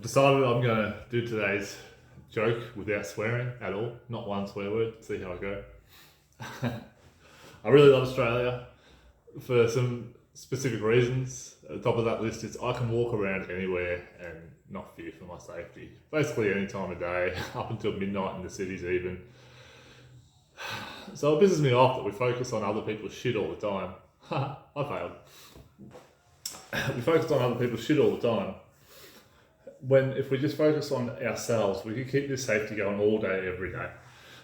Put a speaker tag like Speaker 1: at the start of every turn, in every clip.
Speaker 1: I've decided I'm going to do today's joke without swearing at all, not one swear word, see how I go. I really love Australia for some specific reasons. At the top of that list is I can walk around anywhere and not fear for my safety. Basically any time of day, up until midnight in the cities even. So it pisses me off that we focus on other people's shit all the time. I failed. We focus on other people's shit all the time. When if we just focus on ourselves, we could keep this safety going all day, every day.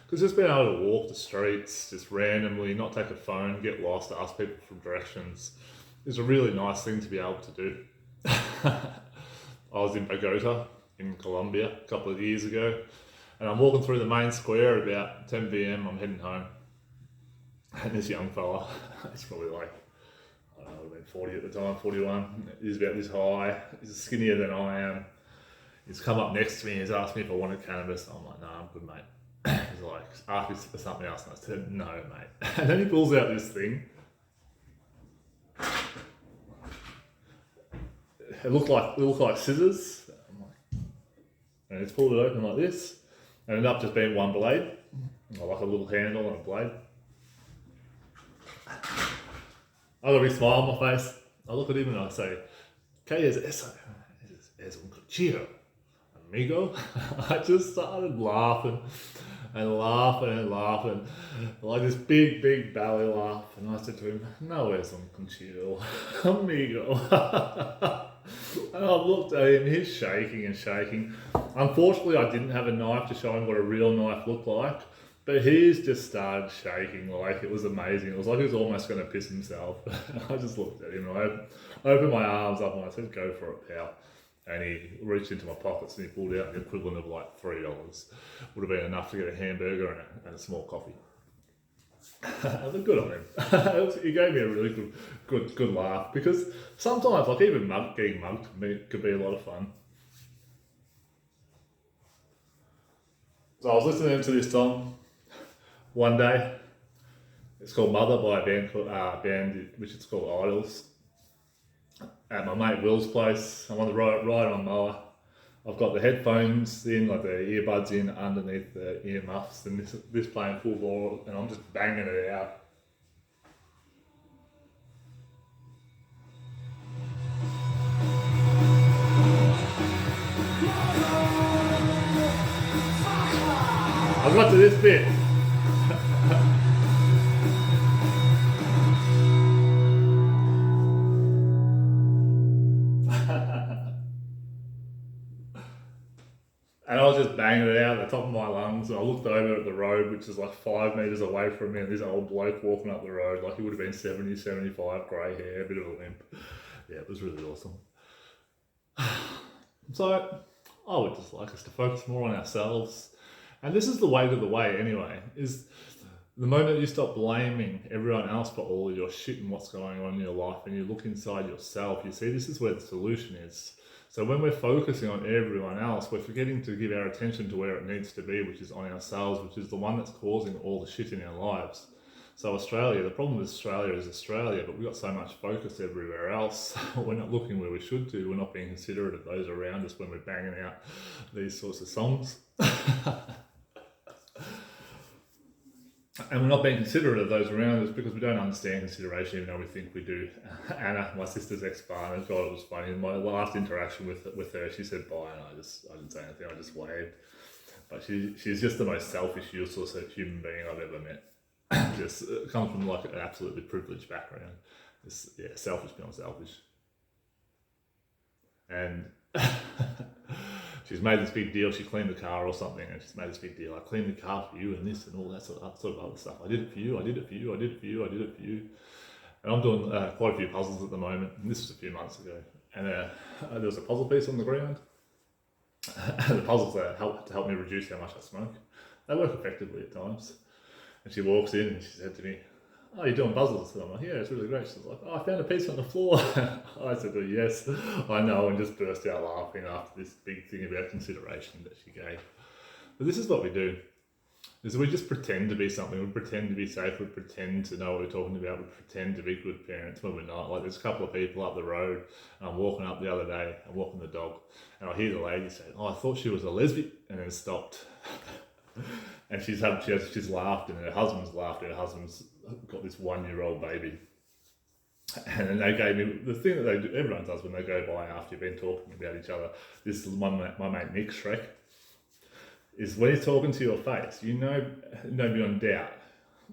Speaker 1: Because just being able to walk the streets, just randomly, not take a phone, get lost, ask people for directions, is a really nice thing to be able to do. I was in Bogota, in Colombia, a couple of years ago, and I'm walking through the main square at about 10 p.m. I'm heading home, and this young fella, he's probably like, I don't know, I've been 40 at the time, 41, he's about this high, he's skinnier than I am. He's come up next to me and he's asked me if I wanted cannabis. I'm like, no, I'm good, mate. He's like, ask me for something else. And I said, no, mate. And then he pulls out this thing. It looked like scissors. And he's pulled it open like this. And it ended up just being one blade. Like a little handle and a blade. I got a big smile on my face. I look at him and I say, ¿Qué es eso? Es un cuchillo. Amigo. I just started laughing and laughing and laughing, like this big belly laugh. And I said to him, no es un cuchillo, amigo. And I looked at him, he's shaking and shaking. Unfortunately, I didn't have a knife to show him what a real knife looked like, but he's just started shaking like it was amazing. It was like he was almost going to piss himself. I just looked at him and I opened my arms up and I said, go for it, pal. And he reached into my pockets and he pulled out the equivalent of like $3. Would have been enough to get a hamburger and a small coffee. But good on him. He gave me a really good laugh, because sometimes like even getting mugged could be a lot of fun. So I was listening to this song one day. It's called Mother by a band which is called Idols. At my mate Will's place, I'm on the ride on mower. I've got the headphones in, like the earbuds in underneath the earmuffs, and this playing full bore, and I'm just banging it out. I got to this bit. And I was just banging it out at the top of my lungs, and I looked over at the road, which is like 5 metres away from me, and this old bloke walking up the road, like he would have been 70, 75, grey hair, a bit of a limp. Yeah, it was really awesome. So, I would just like us to focus more on ourselves. And this is the way to the way anyway, is the moment you stop blaming everyone else for all of your shit and what's going on in your life, and you look inside yourself, you see this is where the solution is. So when we're focusing on everyone else, we're forgetting to give our attention to where it needs to be, which is on ourselves, which is the one that's causing all the shit in our lives. So Australia, the problem with Australia is Australia, but we've got so much focus everywhere else. We're not looking where we should do. We're not being considerate of those around us when we're banging out these sorts of songs. And we're not being considerate of those around us because we don't understand consideration, even though we think we do. Anna, my sister's ex-partner, God, it was funny. In my last interaction with her, she said bye, and I didn't say anything. I just waved. But she's just the most selfish, useless human being I've ever met. Just comes from like an absolutely privileged background. Just, yeah, selfish beyond selfish. And she's made this big deal. She cleaned the car or something, and she's made this big deal. I cleaned the car for you and this and all that sort of other stuff. I did it for you, I did it for you, I did it for you, I did it for you. And I'm doing quite a few puzzles at the moment. And this was a few months ago. And there was a puzzle piece on the ground. And the puzzles help me reduce how much I smoke. They work effectively at times. And she walks in and she said to me, oh, you're doing puzzles? And I'm like, yeah, it's really great. She's like, oh, I found a piece on the floor. I said, well, yes, I know, and just burst out laughing after this big thing about consideration that she gave. But this is what we do. is we just pretend to be something. We pretend to be safe. We pretend to know what we're talking about. We pretend to be good parents when we're not. Like, there's a couple of people up the road, and I'm walking up the other day, I'm walking the dog, and I hear the lady say, "Oh, I thought she was a lesbian," and then stopped. And she's laughed, and her husband's laughed, and her husband's got this 1-year-old baby. And then they gave me the thing that they do, everyone does when they go by after you've been talking about each other. This is my mate Nick Shrek, is when he's talking to your face, you know beyond doubt,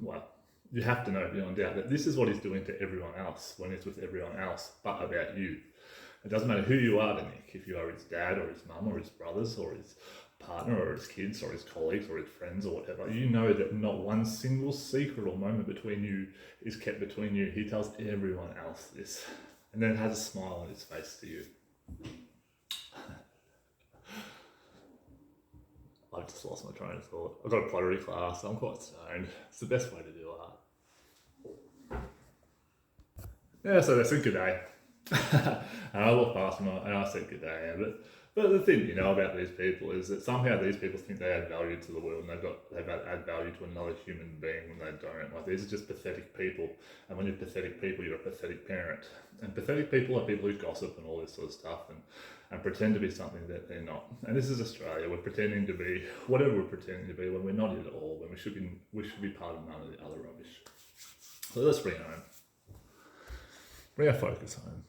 Speaker 1: well, you have to know beyond doubt that this is what he's doing to everyone else when he's with everyone else, but about you. It doesn't matter who you are to Nick, if you are his dad or his mum or his brothers or his partner or his kids or his colleagues or his friends or whatever. You know that not one single secret or moment between you is kept between you. He tells everyone else this, and then has a smile on his face to you. I've just lost my train of thought. I've got a pottery class, so I'm quite stoned. It's the best way to do art. Yeah, so they said good day. And I walked past them and I said good day. But the thing about these people is that somehow these people think they add value to the world, and they've add value to another human being when they don't. Like, these are just pathetic people, and when you're pathetic people, you're a pathetic parent. And pathetic people are people who gossip and all this sort of stuff and pretend to be something that they're not. And this is Australia. We're pretending to be whatever we're pretending to be when we're not it at all. When we should be part of none of the other rubbish. So let's bring it home. Bring our focus home.